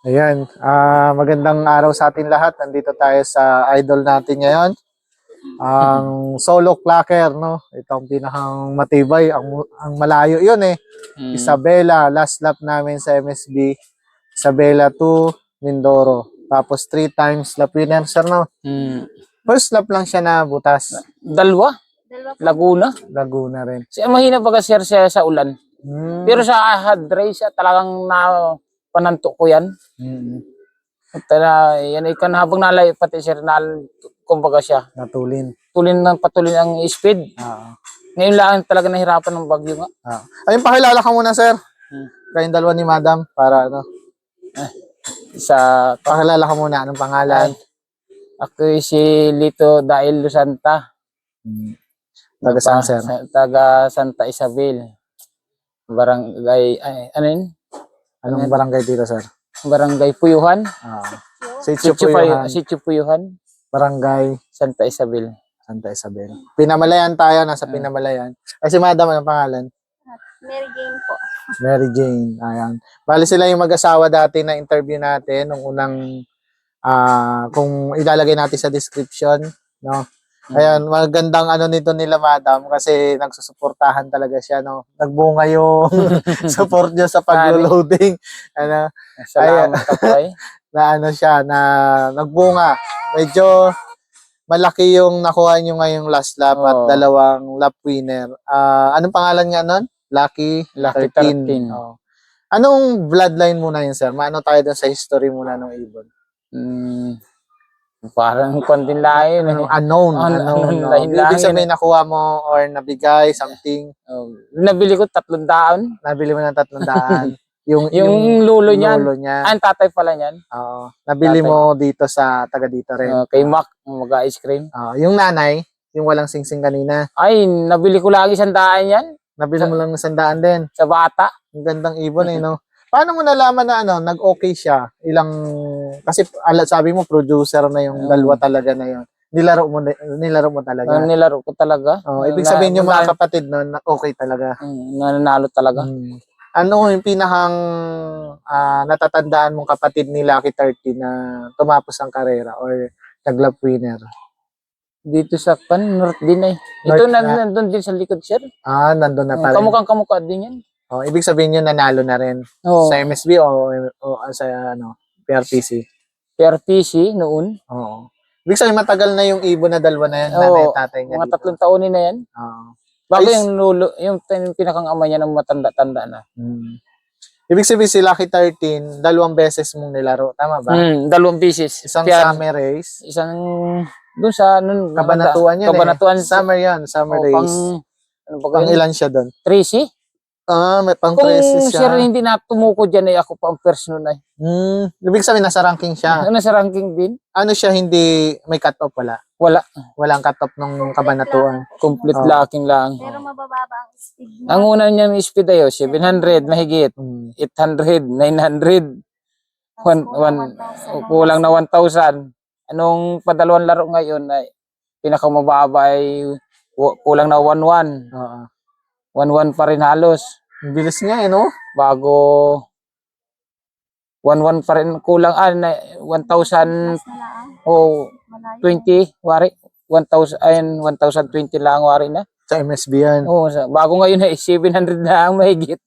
Ayan, magandang araw sa atin lahat. Nandito tayo sa idol natin ngayon. Ang solo clocker, no? Itong pinakang matibay, ang malayo yun eh. Isabela, last lap namin sa MSB. Isabela to Mindoro. Tapos 3 times lap winner, sir, no? First lap lang siya na butas. Dalawa? Laguna? Laguna rin. Siya mahina baga siya sa ulan. Pero sa hard race, talagang na pananto ko yan. Yan ay habang nalay pati sir kumbaga siya. Natulin. Patuloy ang speed. Ngayon lang talaga nahirapan ng bagyo nga. Ayun, pakilala ka muna, sir. Kayong dalawa ni madam para ano. Pakilala ka muna, anong pangalan? Ako si Lito Dail Lusanta. Taga saan, sir? Taga Santa Isabel. Barangay, ano yun? Anong barangay dito, sir? Barangay Puyuhan. Sitio Puyuhan. Sitio Puyuhan. Barangay Santa Isabel. Santa Isabel. Pinamalayan tayo, nasa Pinamalayan. Ay, si madam, anong pangalan? Mary Jane po. Mary Jane. Ayan. Bali sila yung mag-asawa dati na interview natin nung unang kung ilalagay natin sa description, no? Ayan, magandang ano nito nila madam kasi nagsusuportahan talaga siya, no? Nagbunga yung support niya sa paglo-loading. Ano? Salamat kapay. Na ano siya, na nagbunga. Medyo malaki yung nakuha nyo ngayong last lap at 2 lap winner. Anong pangalan nga nun? Lucky 13. Anong bloodline muna yun, sir? Maano tayo dun sa history muna ng ibon? Parang konting lain. Unknown. Ibig sabihin nakuha mo or nabigay something. Nabili ko 300. Nabili mo ng 300. yung lulo niyan. Ang tatay pala niyan. Oo. Nabili mo dito sa taga dito rin. Kay Mac, mag-ice cream. Yung nanay, yung walang singsing kanina. Ay, nabili ko lagi 100 yan. Nabili mo lang ng 100 din. Sa bata. Ang gandang ibon eh, no? Paano mo nalaman na ano, nag-okay siya? Kasi sabi mo, producer na yung dalawa talaga na yun. Nilaro mo talaga. Nilaro ko talaga. Ibig sabihin yung mga kapatid nun, okay talaga. Nanalo talaga. Ano yung pinakang natatandaan mong kapatid ni Lucky 30 na tumapos ang karera or nag-lap winner? Dito sa North din eh. Ito nandun din sa likod sir. Nandun na pala. Kamukha din yan. Ibig sabihin yun, nanalo na rin. Sa MSB o sa PRPC? PRPC noon. Oo. Ibig sabihin matagal na yung ibon na dalawa na yan. Nanay at tatay niya mga 3 taon na yan. Bago yung lulo, yung pinakang ama niya ng matanda-tanda na. Ibig sabihin si Lucky 13, 2 beses mong nilaro. Tama ba? 2 beses. Isang summer race. Isang doon sa Kabanatuan yan Kabanatuan. Summer yan, summer race. Pang ilan siya doon? 13? May pang Kung 13 siya. siya hindi na tumukod dyan ay ako pang first noon ay. Ibig sabihin nasa ranking siya. Nasa ranking din? Ano siya, hindi may cut-off wala? Wala. Walang cut-off nung Kabanatuan. Complete locking lang. Pero mabababa ang speed. Ang una niya yung speed ayo, 700 mahigit. 800, 900. Kulang na 1,000. Anong padalawang laro ngayon ay pinakamababa ay kulang na 1,100. 1,100 pa rin halos. Ang bilis nga eh, no? Bago 1,100 pa rin kulang 1,000 o 20 wari 1,000 ayun 1,020 lang wari na sa MSB yan. Bago ngayon ay 700 na ang mahigit.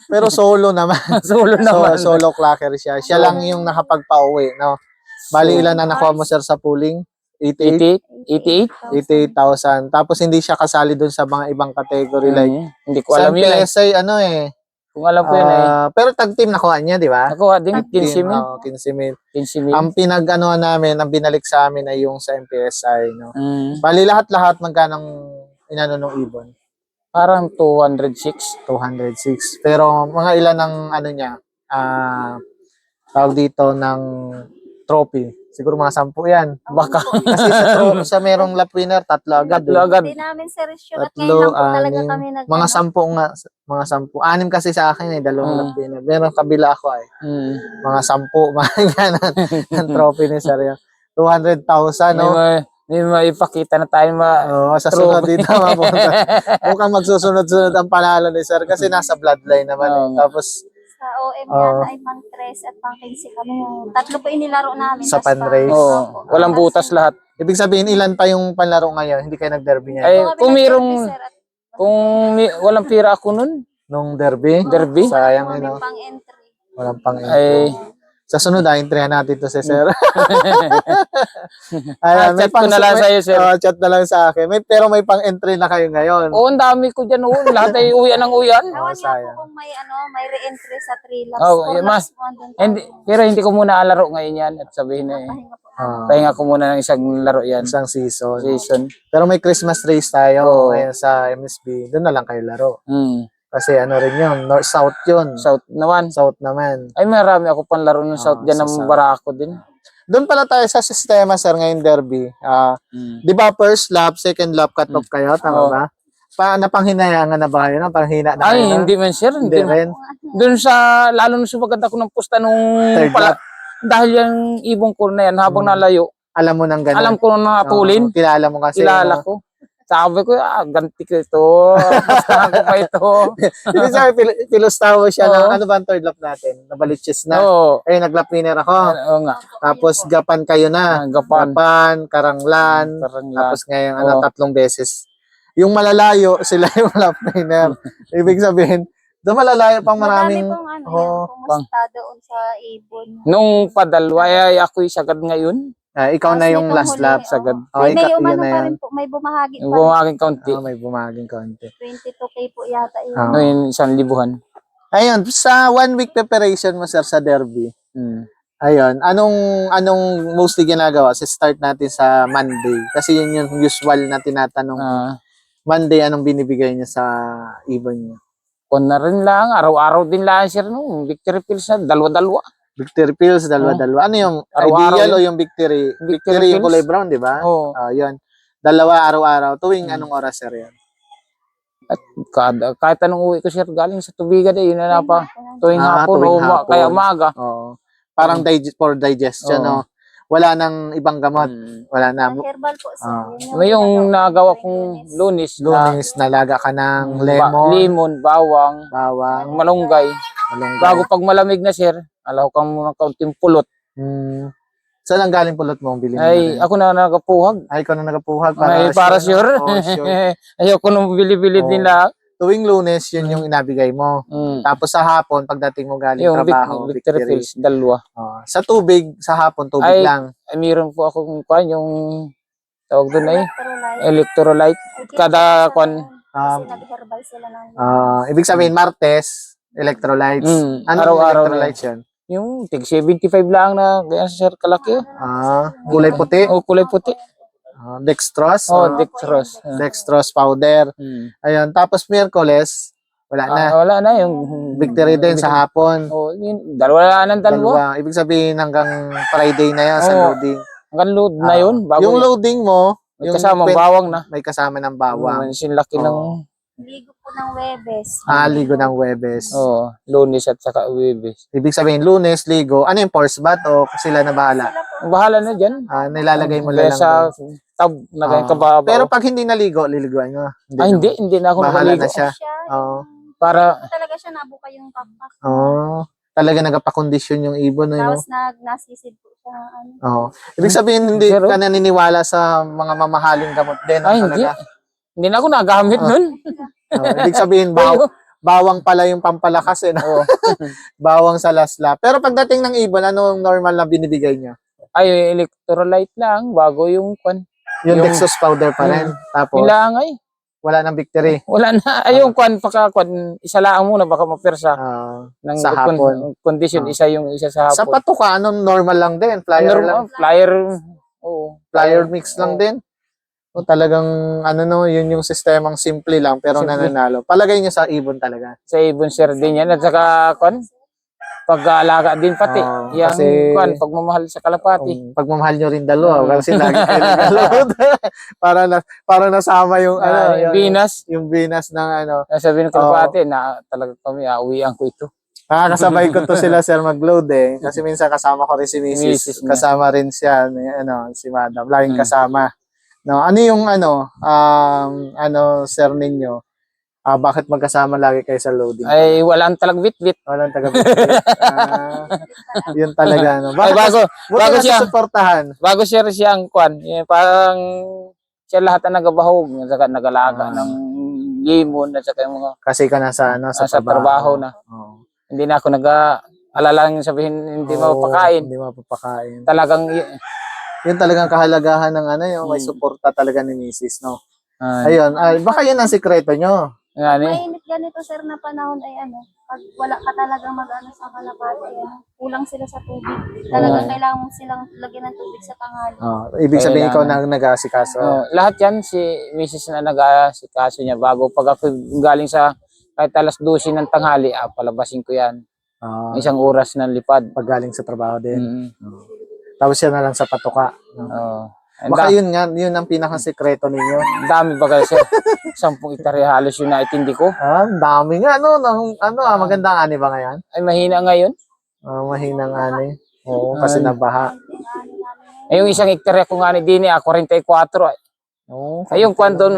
Pero solo naman. Solo naman. Solo clocker siya. Siya lang yung nakapagpa-uwi, no? Bali ilan na nakuha mo, sir, sa pooling? 88,000. Tapos hindi siya kasali dun sa mga ibang category like hindi ko alam yun. Sa PSA ano eh. Kung alam ko yun eh. Pero tag team nakuha niya, di ba? Nakuha din 15,000. 15,000. Ang pinag-ano namin, ang binalik sa amin ay yung sa MPSI, no. Bali lahat-lahat magkanang inano nung ibon. Parang 206. Pero mga ilan ng ano niya, tawag dito ng trophy. Siguro mga 10 yan. Baka. Kasi sa merong lap winner, 3 agad. Hindi namin serious yun. At ngayon lang po talaga kami mga 10 nga. Mga 10. 6 kasi sa akin eh, 2 lap winner. Meron kabila ako eh. Mga 10. Mga ganon. Ang trophy ni Sir. 200,000, no? May maipakita na tayo sa sunod dito mapunta. Mukhang magsusunod-sunod ang panalo ni Sir kasi nasa bloodline naman. Tapos Sa OM Oo. yata ay pang 3 at pang 15 kami. Yung tatlo po inilaro namin. Sa tas pan-race. Oo, Opo. walang butas lahat. Ibig sabihin, ilan pa yung panlaro ngayon? Hindi kayo nag-derby niya? Ay, Kung kung kami mayroong, nag-derby, sir, at walang pira ako nun, Nung derby? derby, Sayang, kami no? pang entry. Walang pang ay, Sa sunod, entryhan natin to si Sir. Ayan, chat ko na lang sa'yo, sir. Chat na lang sa akin. Pero may pang-entry na kayo ngayon. Oo, ang dami ko dyan noon. Lahat ay uwian ng uwian. Awan nga sayang. po kung may re-entry sa 3 laps. Oh, 4 yun, laps po andun tayo. Hindi, pero hindi ko muna alaro ngayon yan at sabihin na Pahinga po. pahinga ko muna ng isang laro yan. Isang season. Season. Pero may Christmas race tayo Oo. ngayon sa MSB. Doon na lang kayo laro. Hmm. Kasi ano rin yun, North-South yun. South naman. South naman. Ay, marami ako pang laro ng South dyan sa ng South. Barako din. Doon pala tayo sa sistema, sir, ngayon derby. Di ba first lap, second lap, cut-off kayo? Tama Oo. ba? Napanghinayangan na ba kayo? Napanghina na Ay, kayo? hindi man sir. Hindi rin. Doon sa, lalo nung sumagad ako ng pusta nung Third lap. dahil yung ibong ko na yan, habang nalayo, Alam mo nang ganun. alam ko na natulin. Oo, kilala mo kasi. Kilala no? ko. Sabi ko, ganti ko ito. Pustahan ko pa ito. Ibig sabihin, pilusta mo siya ng, Oo. ano ba ang third lap natin? Nabalitches na. Oo. Eh, nag-lap winner ako. Oo nga. Tapos, gapan kayo na. Gapan. Gapan, Karanglan. Parang Tapos ngayon, Oo. 3 beses. Yung malalayo, sila yung lap winner. Ibig sabihin, doon malalayo pang maraming... Madami pong Oo. pumusta doon sa Ibon. Nung padalwa, ay ako'y sagad ngayon. ikaw na Tapos yung nitong last huli, lap. sagad. May yun umano na pa yun. rin po, may bumahagi pa Yung rin. bumaging kaunti. May bumaging konti. 22K po yata yun. Oo. Ngayon, 1,000. Ayun, sa 1 week preparation mo, sir, sa derby. Hmm. Ayun, anong mostly ginagawa? Start natin sa Monday. Kasi yun yung usual na tinatanong. Monday, anong binibigay niya sa ibon niya? Kung na rin lang, araw-araw din lang sir, no? Victory pills na, dalawa-dalawa. Victory pills, dalawa-dalawa. Ano yung Araw-araw ideal yun. o yung victory? Victory Victory yung pills. kulay brown, di ba? Oo. Yun. Dalawa araw-araw. Tuwing anong oras, sir, yan? At kahit anong uwi ko sir, galing sa tubigan eh, yun na pa. Tuwing hapon, tuwing o hapon. kaya umaga. Oo. Parang for digestion, Oo. no? Wala nang ibang gamot. Wala na. Herbal po sir. May yung nagawa kong lunis na Lunes, nalaga ka ng lemon, lemon, bawang, bawang, malunggay. malunggay. Bago pag malamig na sir, alaw kang muna kaunting pulot. Saan ang galing pulot mo? Bilhin mo na Ay, rin. ako na nagapuhag. Ay, ikaw na nagapuhag. Para sure. Oh, sure. Ayoko nung bili-bili Oo. din lang. Tuwing Lunes, yun yung inabigay mo. Tapos sa hapon, pagdating mo galing Yung trabaho, victory pills, dalawa. Sa tubig, sa hapon, tubig Ay, lang. Ay, meron po ako kung kuhan, yung tawag doon ay Electrolyte. electrolyte. Kada kuhan, Kasi nag-herbal sila ng Ibig sabihin, Martes, electrolytes. Anong araw-araw electrolytes yun? yung tig 75 lang na ganyan sir kalaki. Kulay puti. O kulay puti. Dextrose. Dextrose. Dextrose powder. Ayun. Tapos Miyerkules, wala na. Wala na yung Victory din sa hapon. Dalawa na ng dalawa. Ibig sabihin hanggang Friday na yan sa Oo. loading. Hanggang load na yun. Bago Yung loading mo, may kasama bawang na. may kasama ng bawang. Yung laki ng ligo po ng Webes. Ligo ng Webes. Lunes at saka Webes. Ibig sabihin, Lunes, ligo. Ano yung force bath o sila na bahala? Bahala na dyan. Nilalagay mo Kaya lang sa doon. tab na ganyan kababaw. Pero pag hindi naligo, liliguan nyo. Hindi na ako Bahala nakaligo. na siya. Para Talaga siya nabuka yung pakpak. Talaga nagpapakondisyon yung ibon. Tapos nasisid po siya. Ibig sabihin, hindi Pero- ka naniniwala sa mga mamahaling gamot din. hindi. Talaga. Hindi na ako nagamit nun. Ibig sabihin, bawang pala yung pampalakas. No? Bawang sa lasla. Pero pagdating ng ibon, anong normal na binibigay niya? Ay, electrolyte lang bago yung kwan. Yung Yung- Dextrose powder pa rin. Tapos, Nilang ay. wala nang victory. Wala na. Ay, yung kwan, isa lang muna baka mapirsa. Sa hapon. Condition, isa sa Sa hapon. patuka, anong normal lang din? Flyer lang. Flyer. Oo. Flyer mix lang din. Talagang, yun yung sistemang simple lang, pero Simple. nananalo. Palagay niyo sa ibon talaga. Sa ibon sir din yan. At saka, kwan, pag-aalaga din pati. Yung kasi- kwan, pagmamahal sa kalapati. Pagmamahal nyo rin dalawa, kasi lagi kayo naglalod. para nasama yung, Yung binas. yung binas ng Sabi ng kalapati na talaga kami, uwian ko ito. Nakakasabay ko to sila sir mag-load kasi minsan kasama ko rin si Mrs. Mrs. niya. Kasama rin siya, si Madam. Laging kasama. No, ano yung sir ninyo? Bakit magkasama lagi kayo sa loading? Ay, walang talag bit-bit. Walang taga-bitbit. Yun talaga, no? Ay, Buti bago na siya. suportahan. Bago siya siyang kwan, parang siya lahat ang nagabahog, saka nagalaga ng limon at saka yung mga Kasi ka nasa, sa trabaho na. Oo. Hindi na ako alala lang sabihin hindi Oo, mapapakain. Hindi mapapakain. Talagang Yun talagang kahalagahan ng yung may suporta talaga ni Mrs. no? ah, Ayun, baka yun ang sikreto nyo. nga ni. Mainit ganito sir na panahon ay pag wala ka talagang mag-ano sa kalapati, kulang sila sa tubig. Talagang kailangan mo silang lagyan ng tubig sa tanghali. Ibig sabihin ikaw Kailangan. na nag-aasikaso. Lahat yan si Mrs. na nag-aasikaso niya bago pag ako galing sa kahit alas 12 ng tanghali, palabasin ko yan. Isang oras ng lipad. Pag galing sa trabaho din. Mm. Tapos yan na lang sa patuka. Baka yun nga, yun ang pinakasikreto ninyo. Dami ba kasi 10 hektarya halos yun na itindi ko. Ang dami nga, magandang ani ba ngayon? Ay mahina ngayon. Mahinang ani. Oo, kasi nabaha. Ay yung isang hektarya ko nga ni Dini, 44 ay. Oo. Ay yung kwan doon,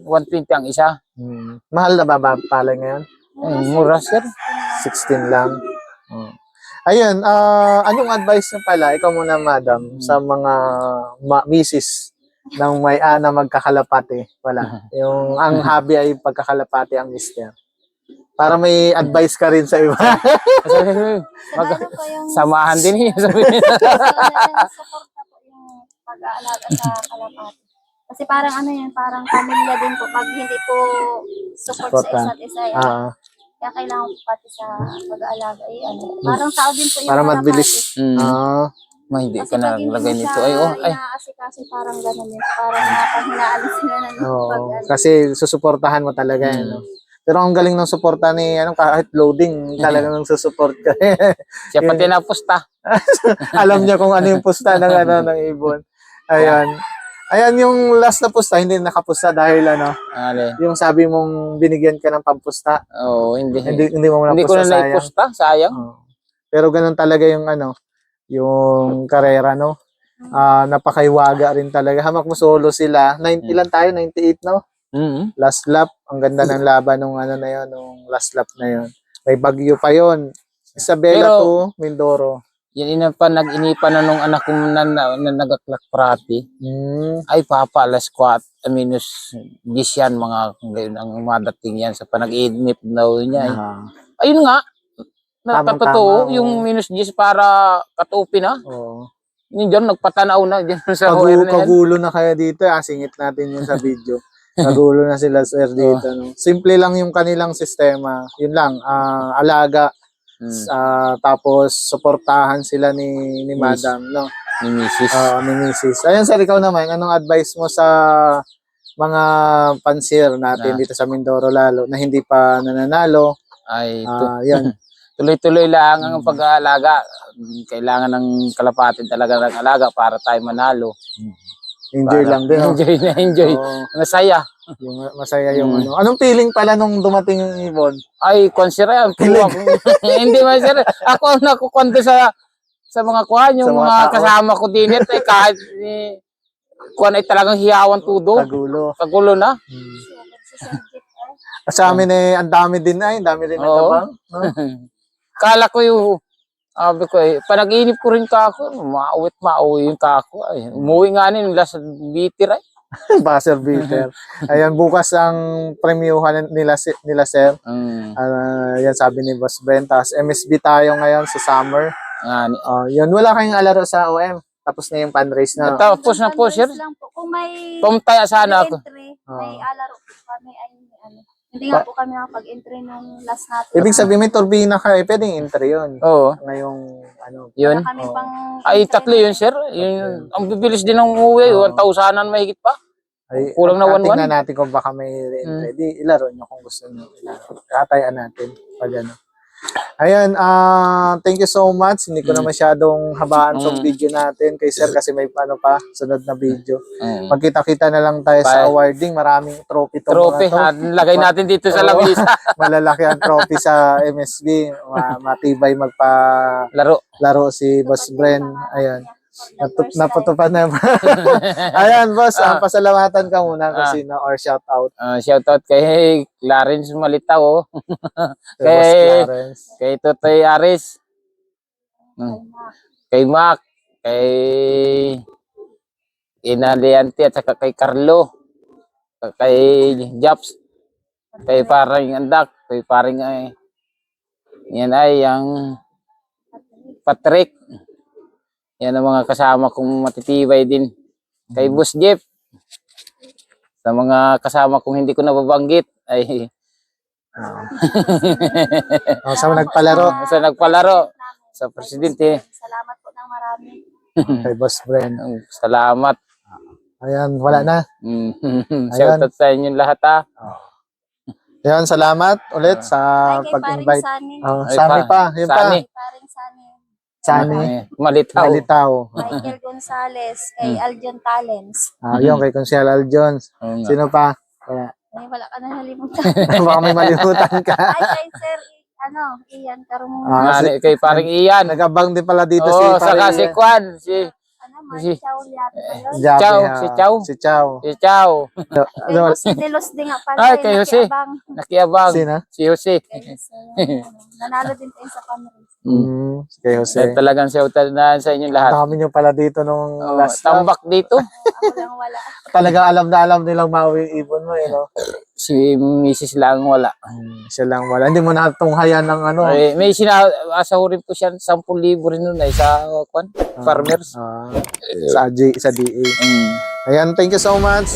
120 ang isa. Mahal na ba palay ngayon? Ay, mura sir. 16 lang. Ayun, anong advice nyo pala, ikaw muna madam, sa mga misis ng may na magkakalapati? Wala. Yung ang hobby ay pagkakalapati ang mister. Para may advice ka rin sa iba. Samahan din yun. Suporta po yung pag-aalaga sa kalapati. Kasi parang parang pamilya din po. Pag hindi po support sa isa't isa, kaya kailangan po pati sa pag-aalaga. Parang tao din po yung Para kalapati. mabilis. Hindi Kasi ka na pag hindi lagay mo nito. siya inaasikaso, parang gano'n yun. Parang napanghinaan sila ng Kasi susuportahan mo talaga. Pero ang galing ng suporta ni kahit loading, talagang nang susuport ka. Siya pati napusta. Alam niya kung ano yung pusta ng ibon. Ayan. Ayan yung last na pusta, hindi nakapusta dahil yung sabi mong binigyan ka ng pampusta. Hindi Hindi mo ko napusta, na sayang. naipusta, sayang. Pero ganun talaga yung yung karera, no? Napakaiwaga rin talaga. Hamak mo solo sila. Ilan tayo? 98, no? Last lap. Ang ganda ng laban nung na yun, nung last lap na yun. May bagyo pa yun. Isabela to Mindoro. Yan nag-inipan na nung anak ko na nagaklak prati. Ay papa, alas 4, minus 10 yan, mga ngayon ang madating yan sa panag-inip daw niya. Ayun nga, nakatotoo, yung minus 10 para katupi na. Yun dyan, nagpatanaw na dyan sa Kagulo na kaya dito, singit natin yun sa video. Kagulo na sila sir dito. No? Simple lang yung kanilang sistema. Yun lang, alaga. Tapos suportahan sila ni Madam, no? Ni Mrs. Ni Mrs. Ayun sir, ikaw naman, anong advice mo sa mga pansir natin dito sa Mindoro lalo na hindi pa nananalo? Ay, yan. Tuloy-tuloy lang ang pag-aalaga. Kailangan ng kalapatin talaga ng alaga para tayo manalo. Enjoy lang din. Enjoy. Masaya. Masaya yung Anong feeling pala nung dumating yung ibon? Ay, konsira yan. Hindi man sir. Ako ang nakukwento sa mga kuhan, yung mga kasama ko din. Ay kahit kuhan ay talagang hiyawan tudo. Kagulo na. Sa amin ang dami din nagtabang. No? Kala ko yung sabi ko panag-inip ko rin kako, mauwi yung kako. Ay, umuwi nga last bitir ay. Buzzer beater. Ayan, bukas ang premyuhan nila sir. Yan sabi ni Boss Brent. Tapos MSB tayo ngayon sa summer. Yun, wala kayong alaro sa OM. Tapos na yung fundraise na. Tapos na po sir. Kung may pumunta sana ako. may alaro po kami hindi nga po kami nakapag-entry nung last natin. Ibig sabihin may turbina ka pwedeng entry yun. Oo. Ngayong yun. Ay, 3 yun, sir. Yun, ang bibilis din ng uwi. 1,000 mahigit pa. Ay, kulang na 1,100. Tingnan natin kung baka may entry. Di, ilaro nyo kung gusto nyo. Katayan natin. Pag Ayan, thank you so much. Hindi ko na masyadong habaan sa video natin kay sir kasi may sunod na video. Magkita-kita na lang tayo sa awarding. Maraming trophy to. Lagay natin dito sa lamisa. Malalaki ang trophy sa MSB. Matibay magpa-laro si Boss Bren. Ayan. for the first time. Naputupad na. Ayan, boss. Pasalamatan ka muna kung sino or shout out. Shoutout kay Clarence Malitaw, oh. Kay Boss Kay- Clarence. Kay Totoy Aris, kay Mac, kay Ina Leante at saka kay Carlo, kay Japs, kay Paring Andak, kay Paring yan ay ang Patrick. Yan ang mga kasama kong matitibay din. Kay Boss Jeff. Sa mga kasama kong hindi ko nababanggit ay Sa nagpalaro. sa nagpalaro, sa presidente. Salamat po ng marami. Kay Boss Bren. Salamat. Ayan, wala na. Shoutout sa inyong lahat, ha. Ayan, salamat ulit sa Ay, kay paring pag-invite. Sunny. Ay, Sani pa. Yun pa. Sani. Paring Sunny. Sani. Malitaw. Malitaw. Michael Gonzalez. Kay Aljon Talents. Yung kay Consiel Al Jones. Oo nga. Sino pa? Kaya, Ay, wala ka na nalimutan. baka may malimutan ka. Ay, kay Sir, Ian Carmona. Kay Paring Ian. Nagabang din pala dito Oo, si saka si Kwan. Mark Chow yata ba yun? Javi, Chow, ha. si Chow. Si Chow. Si Chow. Kay Jose de Los din nga pala. Ay, kay Jose. nakiabang. Nakiabang. Sino? Si Jose. Kay Jose. Nanalo din tayo sa Congress. Kay Jose. Talagang shoutout na sa inyong lahat. Dami nyo pala dito nung last time. Tambak dito. Ako lang wala. Talagang alam na alam nilang mauwi ibon mo, eh, no? Si Mrs. lang wala. Siya lang wala. Hindi mo natunghayan ng ano. May asahurin po siya 10,000 rin nun ay sa Kwan. Farmers. Sa DA. Ayan, thank you so much.